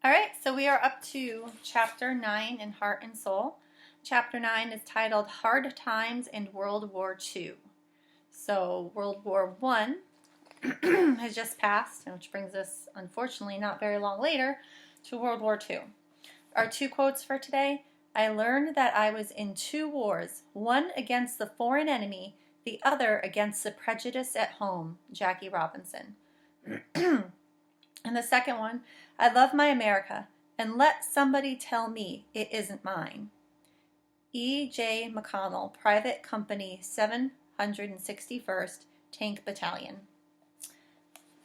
All right, so we are up to Chapter 9 in Heart and Soul. Chapter 9 is titled Hard Times in World War II. So World War I has just passed, which brings us, unfortunately, not very long later, to World War II. Our two quotes for today: I learned that I was in two wars, one against the foreign enemy, the other against the prejudice at home, Jackie Robinson. And the second one, I love my America, and let somebody tell me it isn't mine. E.J. McConnell, Private Company 761st Tank Battalion.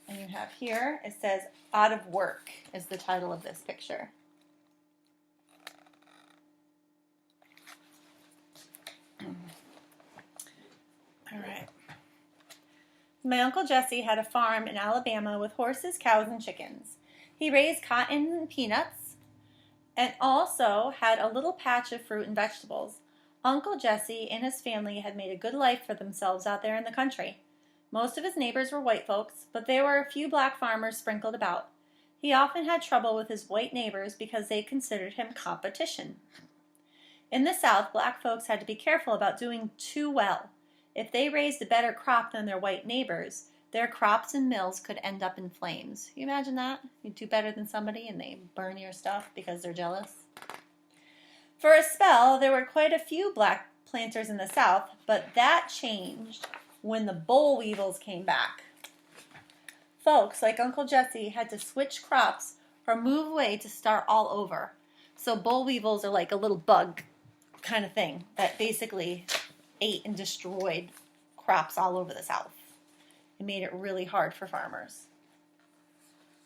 And you have here, it says, Out of Work is the title of this picture. All right. My Uncle Jesse had a farm in Alabama with horses, cows, and chickens. He raised cotton and peanuts and also had a little patch of fruit and vegetables. Uncle Jesse and his family had made a good life for themselves out there in the country. Most of his neighbors were white folks, but there were a few black farmers sprinkled about. He often had trouble with his white neighbors because they considered him competition. In the South, black folks had to be careful about doing too well. If they raised a better crop than their white neighbors, their crops and mills could end up in flames. Can you imagine that? You do better than somebody and they burn your stuff because they're jealous. For a spell, there were quite a few black planters in the South, but that changed when the boll weevils came back. Folks like Uncle Jesse had to switch crops or move away to start all over. So boll weevils are like a little bug kind of thing that basically ate and destroyed crops all over the South. It made it really hard for farmers.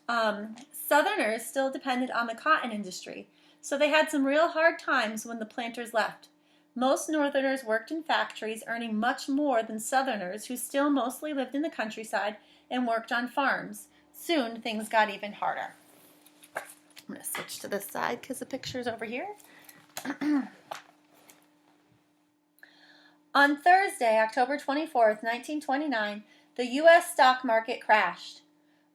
Southerners still depended on the cotton industry, so they had some real hard times when the planters left. Most Northerners worked in factories, earning much more than Southerners, who still mostly lived in the countryside and worked on farms. Soon, things got even harder. I'm going to switch to this side because the picture's over here. On Thursday, October 24th, 1929, the U.S. stock market crashed.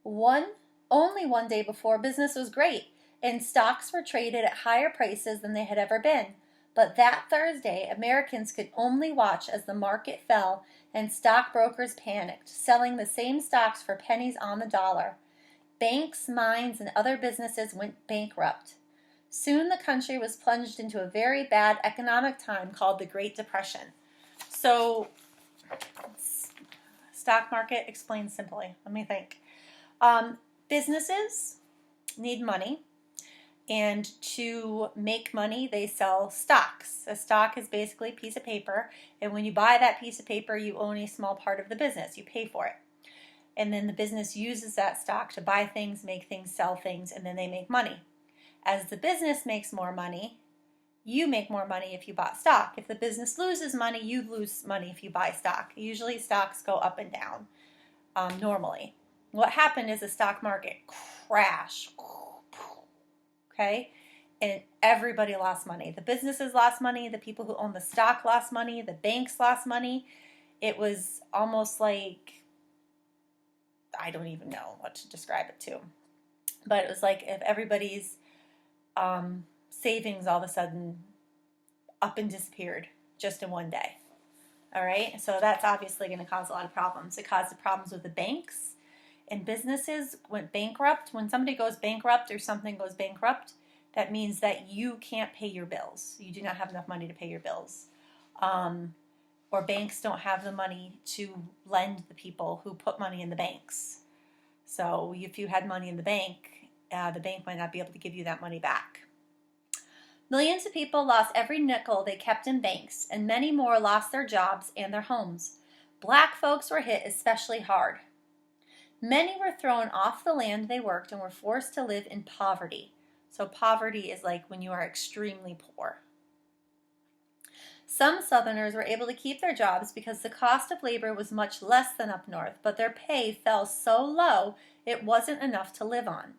Only one day before, business was great, and stocks were traded at higher prices than they had ever been. But that Thursday, Americans could only watch as the market fell and stockbrokers panicked, selling the same stocks for pennies on the dollar. Banks, mines, and other businesses went bankrupt. Soon the country was plunged into a very bad economic time called the Great Depression. So, stock market explained simply. Let me think. Businesses need money, and to make money, they sell stocks. A stock is basically a piece of paper, and when you buy that piece of paper, you own a small part of the business. You pay for it. And then the business uses that stock to buy things, make things, sell things, and then they make money. As the business makes more money, you make more money if you bought stock. If the business loses money, you lose money if you buy stock. Usually stocks go up and down normally. What happened is the stock market crashed. Okay? And everybody lost money. The businesses lost money. The people who owned the stock lost money. The banks lost money. It was almost like, I don't even know what to describe it to. But it was like if everybody's savings all of a sudden up and disappeared just in one day. All right, so that's obviously going to cause a lot of problems. It caused problems with the banks, and businesses went bankrupt. When somebody goes bankrupt or something goes bankrupt, that means that you can't pay your bills. You do not have enough money to pay your bills. Or banks don't have the money to lend the people who put money in the banks. So if you had money in the bank might not be able to give you that money back. Millions of people lost every nickel they kept in banks, and many more lost their jobs and their homes. Black folks were hit especially hard. Many were thrown off the land they worked and were forced to live in poverty. So poverty is like when you are extremely poor. Some Southerners were able to keep their jobs because the cost of labor was much less than up north, but their pay fell so low it wasn't enough to live on.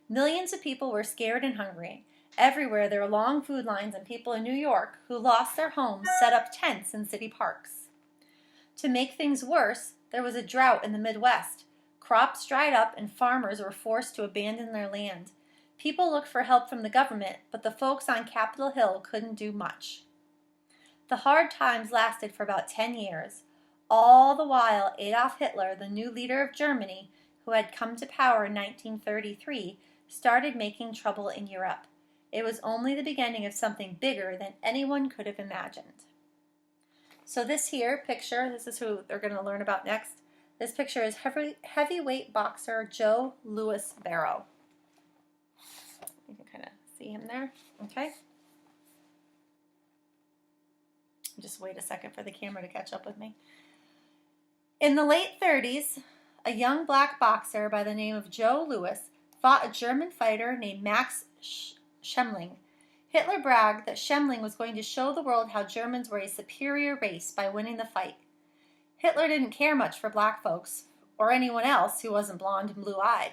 Millions of people were scared and hungry. Everywhere there were long food lines, and people in New York who lost their homes set up tents in city parks. To make things worse, there was a drought in the Midwest. Crops dried up and farmers were forced to abandon their land. People looked for help from the government, but the folks on Capitol Hill couldn't do much. The hard times lasted for about 10 years. All the while, Adolf Hitler, the new leader of Germany, who had come to power in 1933, started making trouble in Europe. It was only the beginning of something bigger than anyone could have imagined. So this here picture, this is who they're going to learn about next. This picture is heavyweight boxer Joe Louis Barrow. You can kind of see him there, okay? Just wait a second for the camera to catch up with me. In the late 30s, a young black boxer by the name of Joe Louis fought a German fighter named Max Schmeling. Hitler bragged that Schmeling was going to show the world how Germans were a superior race by winning the fight. Hitler didn't care much for black folks, or anyone else who wasn't blonde and blue-eyed.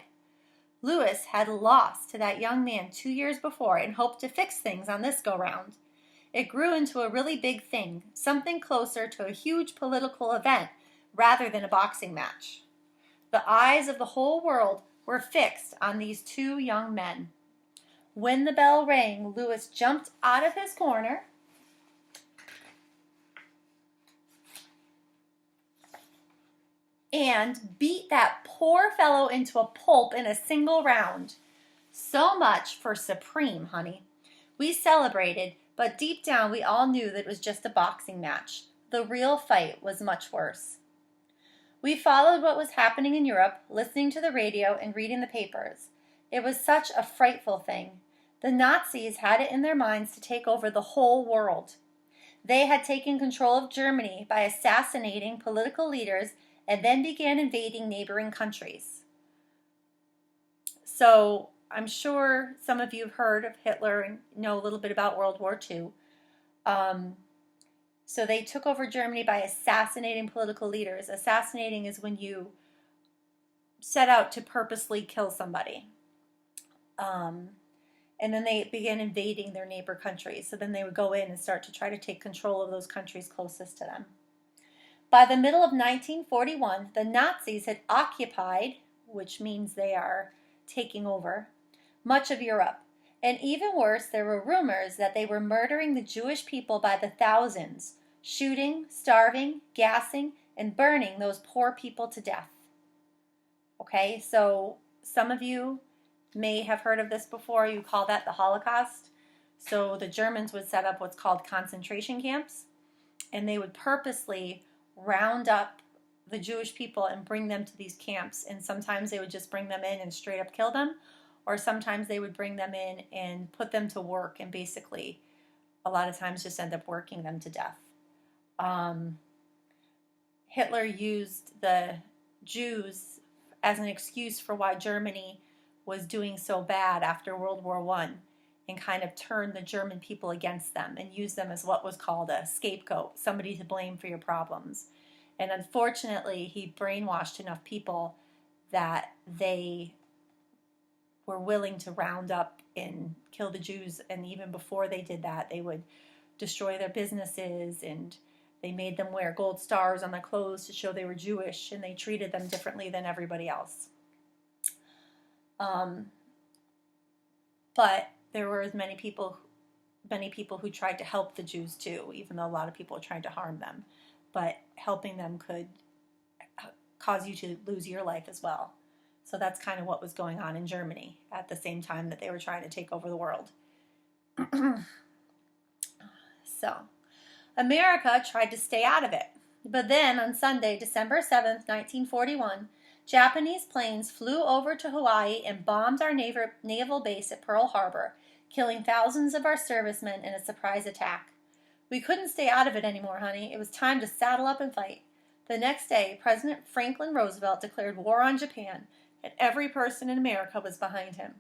Louis had lost to that young man 2 years before and hoped to fix things on this go-round. It grew into a really big thing, something closer to a huge political event rather than a boxing match. The eyes of the whole world were fixed on these two young men. When the bell rang, Louis jumped out of his corner and beat that poor fellow into a pulp in a single round. So much for supreme, honey. We celebrated, but deep down we all knew that it was just a boxing match. The real fight was much worse. We followed what was happening in Europe, listening to the radio and reading the papers. It was such a frightful thing. The Nazis had it in their minds to take over the whole world. They had taken control of Germany by assassinating political leaders and then began invading neighboring countries. So I'm sure some of you have heard of Hitler and know a little bit about World War II. So they took over Germany by assassinating political leaders. Assassinating is when you set out to purposely kill somebody. And then they began invading their neighbor countries. So then they would go in and start to try to take control of those countries closest to them. By the middle of 1941, the Nazis had occupied, which means they are taking over, much of Europe. And even worse, there were rumors that they were murdering the Jewish people by the thousands, shooting, starving, gassing, and burning those poor people to death. Okay, so some of you may have heard of this before. You call that the Holocaust. So the Germans would set up what's called concentration camps, and they would purposely round up the Jewish people and bring them to these camps. And sometimes they would just bring them in and straight up kill them, or sometimes they would bring them in and put them to work and basically a lot of times just end up working them to death. Hitler used the Jews as an excuse for why Germany was doing so bad after World War I, and kind of turned the German people against them and used them as what was called a scapegoat, somebody to blame for your problems. And unfortunately, he brainwashed enough people that they were willing to round up and kill the Jews. And even before they did that, they would destroy their businesses, and they made them wear gold stars on their clothes to show they were Jewish, and they treated them differently than everybody else. But there were many people who tried to help the Jews too, even though a lot of people tried to harm them. But helping them could cause you to lose your life as well. So that's kind of what was going on in Germany at the same time that they were trying to take over the world. So, America tried to stay out of it. But then on Sunday, December 7th, 1941, Japanese planes flew over to Hawaii and bombed our naval base at Pearl Harbor, killing thousands of our servicemen in a surprise attack. We couldn't stay out of it anymore, honey. It was time to saddle up and fight. The next day, President Franklin Roosevelt declared war on Japan, and every person in America was behind him.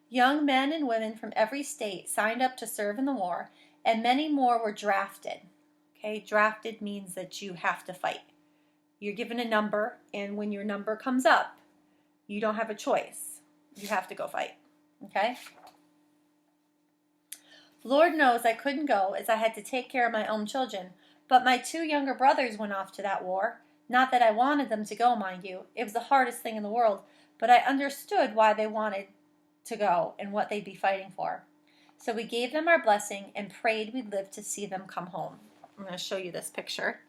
Young men and women from every state signed up to serve in the war, and many more were drafted. Okay, drafted means that you have to fight. You're given a number, and when your number comes up, you don't have a choice. You have to go fight. Okay? Lord knows I couldn't go, as I had to take care of my own children, but my two younger brothers went off to that war. Not that I wanted them to go, mind you. It was the hardest thing in the world, but I understood why they wanted to go and what they'd be fighting for. So we gave them our blessing and prayed we'd live to see them come home. I'm going to show you this picture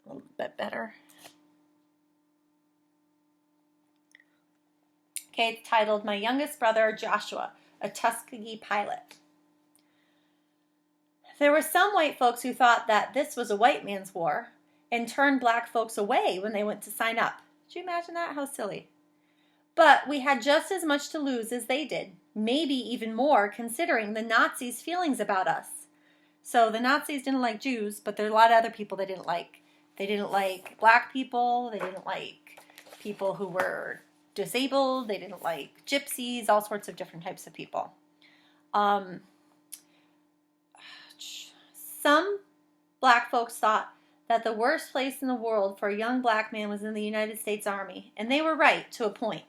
a little bit better. Okay, it's titled, My Youngest Brother, Joshua, a Tuskegee Pilot. There were some white folks who thought that this was a white man's war and turned black folks away when they went to sign up. Did you imagine that? How silly. But we had just as much to lose as they did, maybe even more considering the Nazis' feelings about us. So the Nazis didn't like Jews, but there are a lot of other people they didn't like. They didn't like black people, they didn't like people who were disabled, they didn't like gypsies, all sorts of different types of people. Some black folks thought that the worst place in the world for a young black man was in the United States Army, and they were right to a point.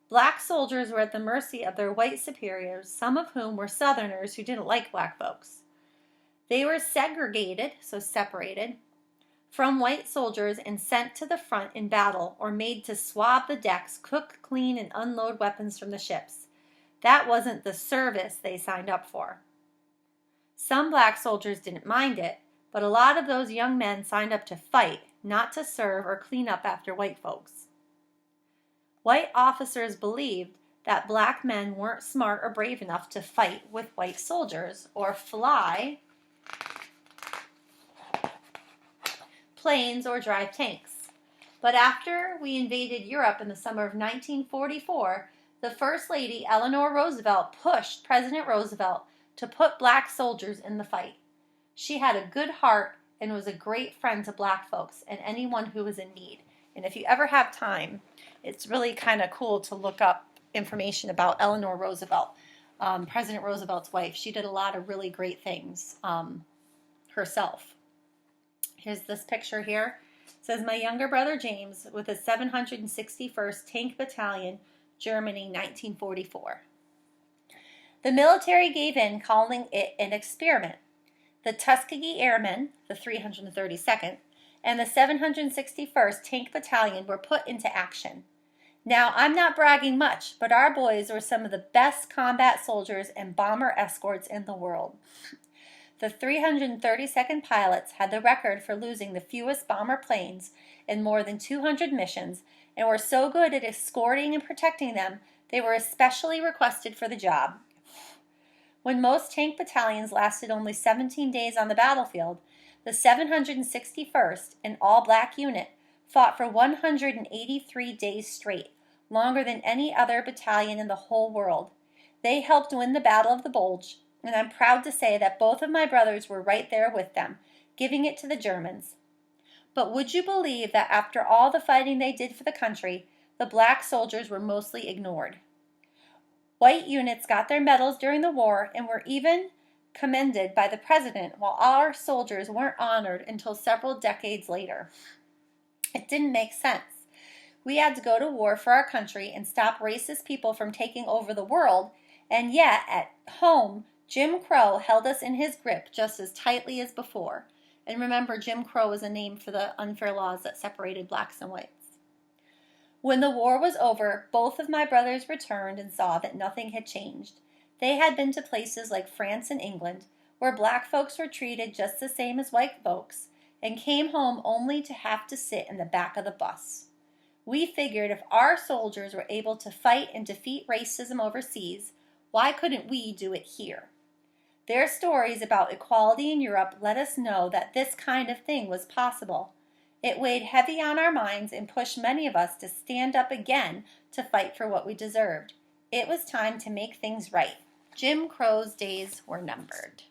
Black soldiers were at the mercy of their white superiors, some of whom were Southerners who didn't like black folks. They were segregated, so separated, from white soldiers and sent to the front in battle or made to swab the decks, cook, clean, and unload weapons from the ships. That wasn't the service they signed up for. Some black soldiers didn't mind it, but a lot of those young men signed up to fight, not to serve or clean up after white folks. White officers believed that black men weren't smart or brave enough to fight with white soldiers or fly planes or drive tanks. But after we invaded Europe in the summer of 1944, the First Lady, Eleanor Roosevelt, pushed President Roosevelt to put black soldiers in the fight. She had a good heart and was a great friend to black folks and anyone who was in need. And if you ever have time, it's really kind of cool to look up information about Eleanor Roosevelt, President Roosevelt's wife. She did a lot of really great things herself. Here's this picture here. It says, my younger brother James with the 761st Tank Battalion, Germany, 1944. The military gave in, calling it an experiment. The Tuskegee Airmen, the 332nd, and the 761st Tank Battalion were put into action. Now, I'm not bragging much, but our boys were some of the best combat soldiers and bomber escorts in the world. The 332nd pilots had the record for losing the fewest bomber planes in more than 200 missions and were so good at escorting and protecting them, they were especially requested for the job. When most tank battalions lasted only 17 days on the battlefield, the 761st, an all-black unit, fought for 183 days straight, longer than any other battalion in the whole world. They helped win the Battle of the Bulge, and I'm proud to say that both of my brothers were right there with them, giving it to the Germans. But would you believe that after all the fighting they did for the country, the black soldiers were mostly ignored? White units got their medals during the war and were even commended by the president, while our soldiers weren't honored until several decades later. It didn't make sense. We had to go to war for our country and stop racist people from taking over the world, and yet at home, Jim Crow held us in his grip just as tightly as before. And remember, Jim Crow was a name for the unfair laws that separated blacks and whites. When the war was over, both of my brothers returned and saw that nothing had changed. They had been to places like France and England, where black folks were treated just the same as white folks, and came home only to have to sit in the back of the bus. We figured if our soldiers were able to fight and defeat racism overseas, why couldn't we do it here? Their stories about equality in Europe let us know that this kind of thing was possible. It weighed heavy on our minds and pushed many of us to stand up again to fight for what we deserved. It was time to make things right. Jim Crow's days were numbered.